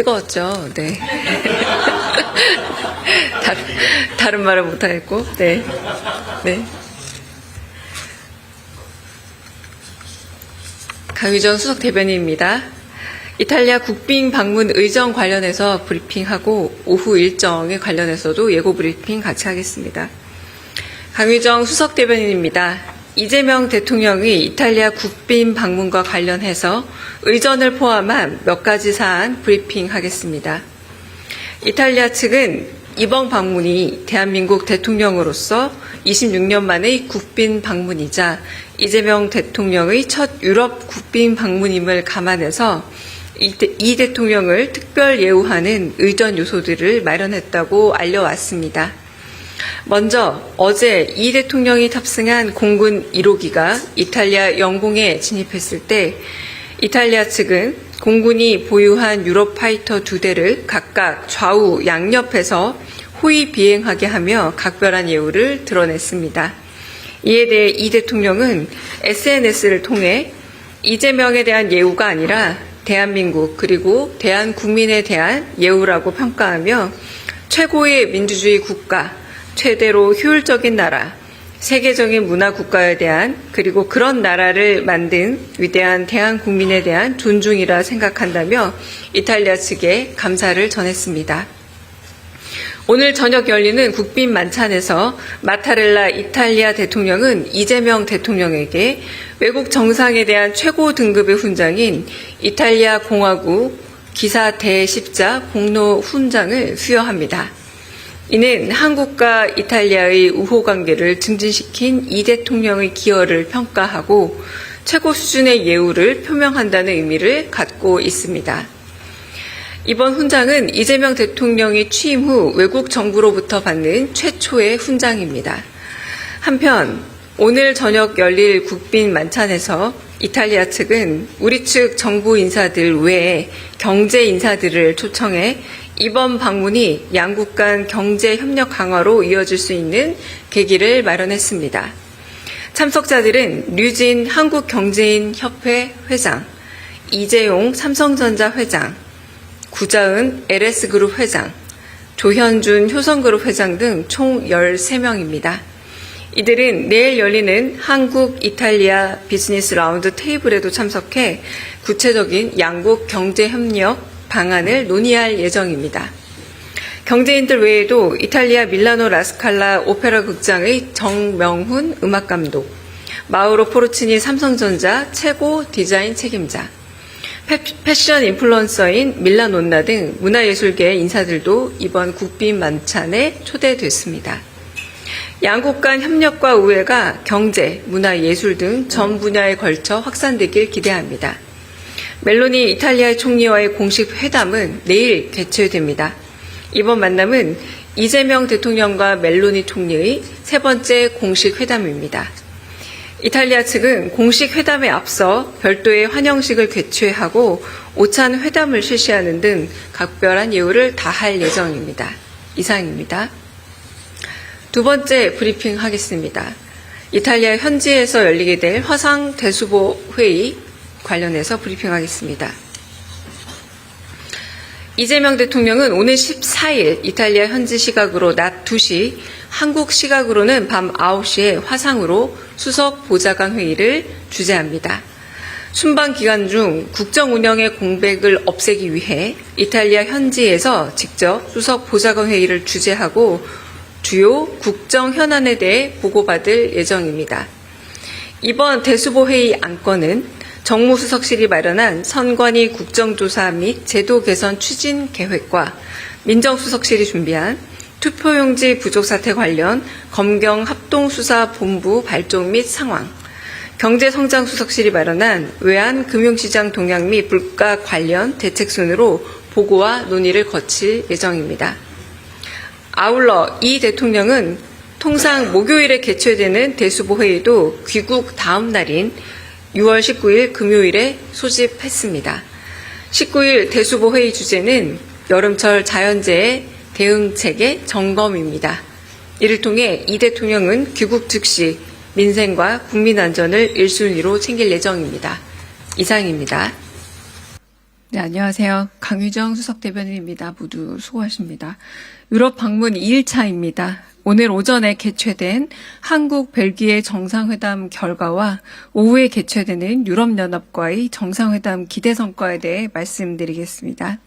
뜨거웠죠. 네. 다른 말을 못하겠고, 네. 네. 강유정 수석 대변인입니다. 이탈리아 국빈 방문 의정 관련해서 브리핑하고 오후 일정에 관련해서도 예고 브리핑 같이 하겠습니다. 강유정 수석 대변인입니다. 이재명 대통령이 이탈리아 국빈 방문과 관련해서 의전을 포함한 몇 가지 사안 브리핑하겠습니다. 이탈리아 측은 이번 방문이 대한민국 대통령으로서 26년 만의 국빈 방문이자 이재명 대통령의 첫 유럽 국빈 방문임을 감안해서 이 대통령을 특별 예우하는 의전 요소들을 마련했다고 알려왔습니다. 먼저 어제 이 대통령이 탑승한 공군 1호기가 이탈리아 영공에 진입했을 때 이탈리아 측은 공군이 보유한 유로파이터 2대를 각각 좌우 양옆에서 호위 비행하게 하며 각별한 예우를 드러냈습니다. 이에 대해 이 대통령은 SNS를 통해 이재명에 대한 예우가 아니라 대한민국 그리고 대한국민에 대한 예우라고 평가하며 최고의 민주주의 국가, 최대로 효율적인 나라, 세계적인 문화 국가에 대한 그리고 그런 나라를 만든 위대한 대한국민에 대한 존중이라 생각한다며 이탈리아 측에 감사를 전했습니다. 오늘 저녁 열리는 국빈 만찬에서 마타렐라 이탈리아 대통령은 이재명 대통령에게 외국 정상에 대한 최고 등급의 훈장인 이탈리아 공화국 기사 대십자 공로 훈장을 수여합니다. 이는 한국과 이탈리아의 우호 관계를 증진시킨 이 대통령의 기여를 평가하고 최고 수준의 예우를 표명한다는 의미를 갖고 있습니다. 이번 훈장은 이재명 대통령이 취임 후 외국 정부로부터 받는 최초의 훈장입니다. 한편 오늘 저녁 열릴 국빈 만찬에서 이탈리아 측은 우리 측 정부 인사들 외에 경제 인사들을 초청해 이번 방문이 양국 간 경제 협력 강화로 이어질 수 있는 계기를 마련했습니다. 참석자들은 류진 한국경제인협회 회장, 이재용 삼성전자 회장, 구자은 LS그룹 회장, 조현준 효성그룹 회장 등 총 13명입니다. 이들은 내일 열리는 한국-이탈리아 비즈니스 라운드 테이블에도 참석해 구체적인 양국 경제협력 방안을 논의할 예정입니다. 경제인들 외에도 이탈리아 밀라노 라스칼라 오페라 극장의 정명훈 음악감독, 마우로 포르치니 삼성전자 최고 디자인 책임자, 패션 인플루언서인 밀라논나 등 문화예술계 인사들도 이번 국빈 만찬에 초대됐습니다. 양국 간 협력과 우애가 경제, 문화, 예술 등 전 분야에 걸쳐 확산되길 기대합니다. 멜로니 이탈리아 총리와의 공식 회담은 내일 개최됩니다. 이번 만남은 이재명 대통령과 멜로니 총리의 세 번째 공식 회담입니다. 이탈리아 측은 공식 회담에 앞서 별도의 환영식을 개최하고 오찬 회담을 실시하는 등 각별한 예우를 다할 예정입니다. 이상입니다. 두 번째 브리핑 하겠습니다. 이탈리아 현지에서 열리게 될 화상 대수보 회의 관련해서 브리핑하겠습니다. 이재명 대통령은 오늘 14일 이탈리아 현지 시각으로 낮 2시, 한국 시각으로는 밤 9시에 화상으로 수석 보좌관 회의를 주재합니다. 순방 기간 중 국정 운영의 공백을 없애기 위해 이탈리아 현지에서 직접 수석 보좌관 회의를 주재하고 주요 국정 현안에 대해 보고받을 예정입니다. 이번 대수보 회의 안건은 정무수석실이 마련한 선관위 국정조사 및 제도 개선 추진 계획과 민정수석실이 준비한 투표용지 부족 사태 관련 검경 합동수사본부 발족 및 상황, 경제성장수석실이 마련한 외환금융시장 동향 및 물가 관련 대책 순으로 보고와 논의를 거칠 예정입니다. 아울러 이 대통령은 통상 목요일에 개최되는 대수보 회의도 귀국 다음 날인 6월 19일 금요일에 소집했습니다. 19일 대수보 회의 주제는 여름철 자연재해 대응체계 점검입니다. 이를 통해 이 대통령은 귀국 즉시 민생과 국민 안전을 1순위로 챙길 예정입니다. 이상입니다. 네, 안녕하세요. 강유정 수석대변인입니다. 모두 수고하십니다. 유럽 방문 2일차입니다. 오늘 오전에 개최된 한국 벨기에 정상회담 결과와 오후에 개최되는 유럽연합과의 정상회담 기대 성과에 대해 말씀드리겠습니다.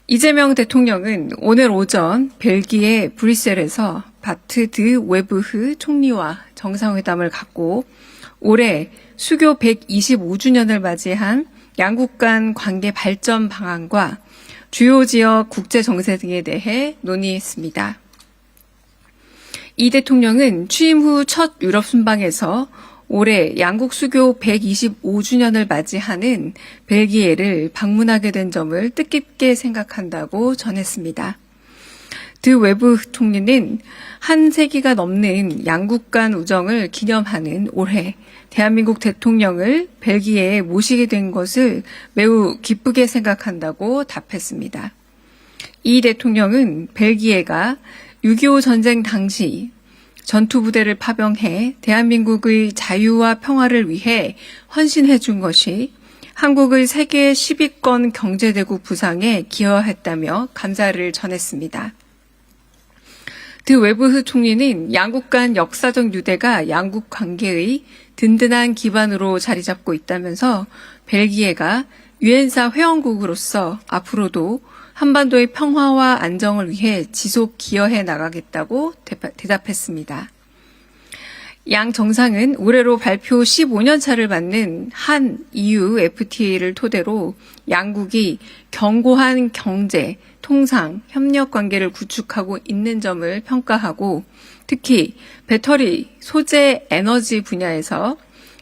이재명 대통령은 오늘 오전 벨기에 브뤼셀에서 바트 드 웨브흐 총리와 정상회담을 갖고 올해 수교 125주년을 맞이한 양국 간 관계 발전 방안과 주요 지역 국제 정세 등에 대해 논의했습니다. 이 대통령은 취임 후 첫 유럽 순방에서 올해 양국 수교 125주년을 맞이하는 벨기에를 방문하게 된 점을 뜻깊게 생각한다고 전했습니다. 드 웨브 총리는 한 세기가 넘는 양국 간 우정을 기념하는 올해 대한민국 대통령을 벨기에에 모시게 된 것을 매우 기쁘게 생각한다고 답했습니다. 이 대통령은 벨기에가 6.25 전쟁 당시 전투부대를 파병해 대한민국의 자유와 평화를 위해 헌신해 준 것이 한국의 세계 10위권 경제대국 부상에 기여했다며 감사를 전했습니다. 드 웨브흐 총리는 양국 간 역사적 유대가 양국 관계의 든든한 기반으로 자리 잡고 있다면서 벨기에가 유엔사 회원국으로서 앞으로도 한반도의 평화와 안정을 위해 지속 기여해 나가겠다고 대답했습니다. 양 정상은 올해로 발표 15년 차를 맞는 한 EU FTA를 토대로 양국이 견고한 경제, 통상, 협력 관계를 구축하고 있는 점을 평가하고 특히 배터리, 소재, 에너지 분야에서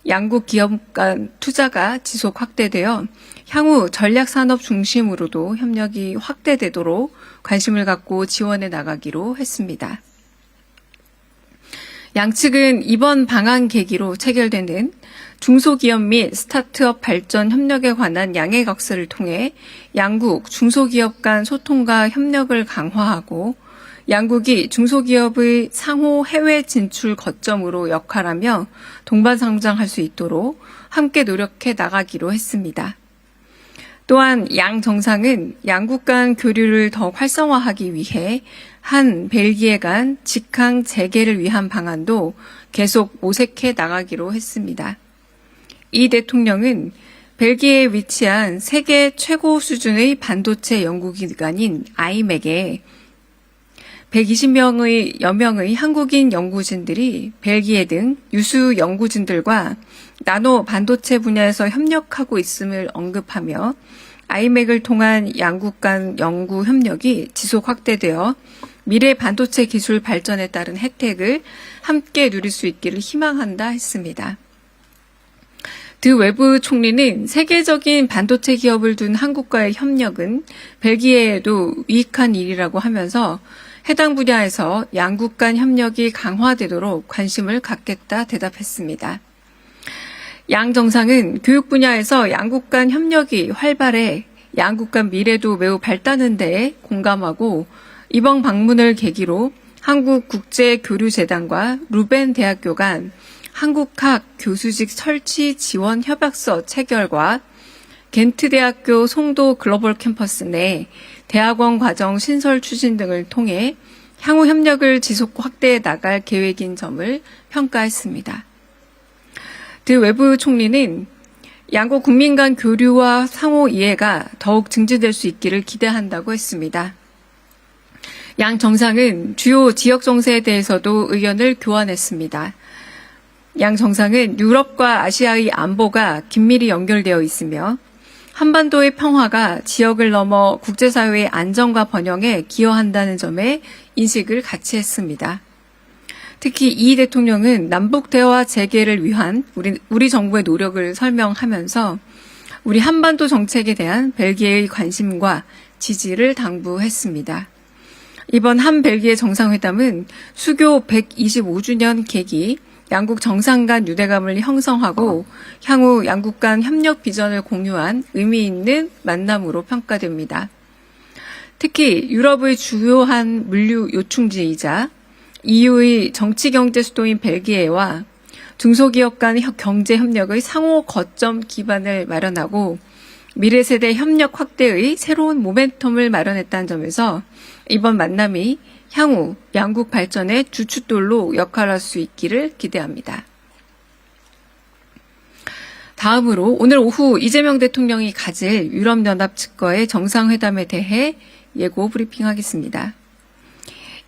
양국 기업 간 투자가 지속 확대되어 향후 전략산업 중심으로도 협력이 확대되도록 관심을 갖고 지원해 나가기로 했습니다. 양측은 이번 방한 계기로 체결되는 중소기업 및 스타트업 발전 협력에 관한 양해각서를 통해 양국 중소기업 간 소통과 협력을 강화하고 양국이 중소기업의 상호 해외 진출 거점으로 역할하며 동반성장할 수 있도록 함께 노력해 나가기로 했습니다. 또한 양 정상은 양국 간 교류를 더욱 활성화하기 위해 한 벨기에 간 직항 재개를 위한 방안도 계속 모색해 나가기로 했습니다. 이 대통령은 벨기에에 위치한 세계 최고 수준의 반도체 연구기관인 아이맥에 120여명의 한국인 연구진들이 벨기에 등 유수 연구진들과 나노 반도체 분야에서 협력하고 있음을 언급하며 아이맥을 통한 양국 간 연구 협력이 지속 확대되어 미래 반도체 기술 발전에 따른 혜택을 함께 누릴 수 있기를 희망한다 했습니다. 드 웨브 총리는 세계적인 반도체 기업을 둔 한국과의 협력은 벨기에에도 유익한 일이라고 하면서 해당 분야에서 양국 간 협력이 강화되도록 관심을 갖겠다 대답했습니다. 양 정상은 교육 분야에서 양국 간 협력이 활발해 양국 간 미래도 매우 밝다는 데에 공감하고 이번 방문을 계기로 한국국제교류재단과 루벤 대학교 간 한국학 교수직 설치 지원 협약서 체결과 겐트대학교 송도 글로벌 캠퍼스 내 대학원 과정 신설 추진 등을 통해 향후 협력을 지속 확대해 나갈 계획인 점을 평가했습니다. 드 웨브 총리는 양국 국민 간 교류와 상호 이해가 더욱 증진될 수 있기를 기대한다고 했습니다. 양 정상은 주요 지역 정세에 대해서도 의견을 교환했습니다. 양 정상은 유럽과 아시아의 안보가 긴밀히 연결되어 있으며 한반도의 평화가 지역을 넘어 국제사회의 안정과 번영에 기여한다는 점에 인식을 같이 했습니다. 특히 이 대통령은 남북 대화 재개를 위한 우리 정부의 노력을 설명하면서 우리 한반도 정책에 대한 벨기에의 관심과 지지를 당부했습니다. 이번 한 벨기에 정상회담은 수교 125주년 계기 양국 정상 간 유대감을 형성하고 향후 양국 간 협력 비전을 공유한 의미 있는 만남으로 평가됩니다. 특히 유럽의 주요한 물류 요충지이자 EU의 정치-경제 수도인 벨기에와 중소기업 간 경제 협력의 상호 거점 기반을 마련하고 미래세대 협력 확대의 새로운 모멘텀을 마련했다는 점에서 이번 만남이 향후 양국 발전의 주춧돌로 역할할 수 있기를 기대합니다. 다음으로 오늘 오후 이재명 대통령이 가질 유럽연합 측과의 정상회담에 대해 예고 브리핑하겠습니다.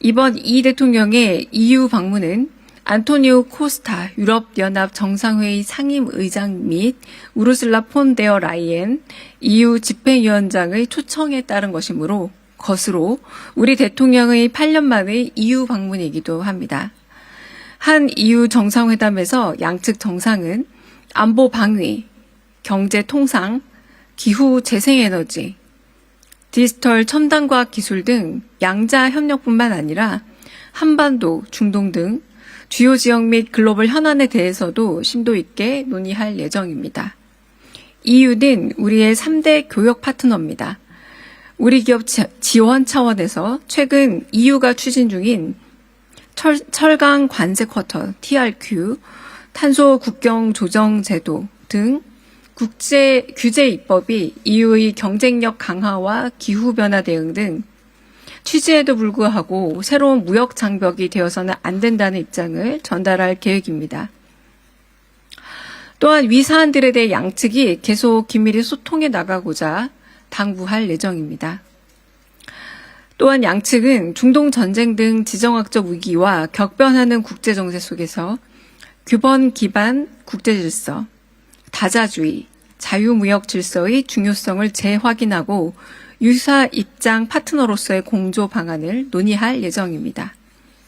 이번 이 대통령의 EU 방문은 안토니오 코스타 유럽연합 정상회의 상임의장 및 우르슬라 폰 데어 라이엔 EU 집행위원장의 초청에 따른 것이므로 것으로 우리 대통령의 8년 만의 EU 방문이기도 합니다. 한 EU 정상회담에서 양측 정상은 안보 방위, 경제 통상, 기후 재생에너지, 디지털 첨단과학 기술 등 양자 협력뿐만 아니라 한반도, 중동 등 주요 지역 및 글로벌 현안에 대해서도 심도 있게 논의할 예정입니다. EU는 우리의 3대 교역 파트너입니다. 우리 기업 지원 차원에서 최근 EU가 추진 중인 철강 관세 쿼터 TRQ, 탄소 국경 조정 제도 등 국제 규제 입법이 EU의 경쟁력 강화와 기후변화 대응 등 취지에도 불구하고 새로운 무역 장벽이 되어서는 안 된다는 입장을 전달할 계획입니다. 또한 위 사안들에 대해 양측이 계속 긴밀히 소통해 나가고자 당부할 예정입니다. 또한 양측은 중동 전쟁 등 지정학적 위기와 격변하는 국제 정세 속에서 규범 기반 국제 질서, 다자주의, 자유무역 질서의 중요성을 재확인하고 유사 입장 파트너로서의 공조 방안을 논의할 예정입니다.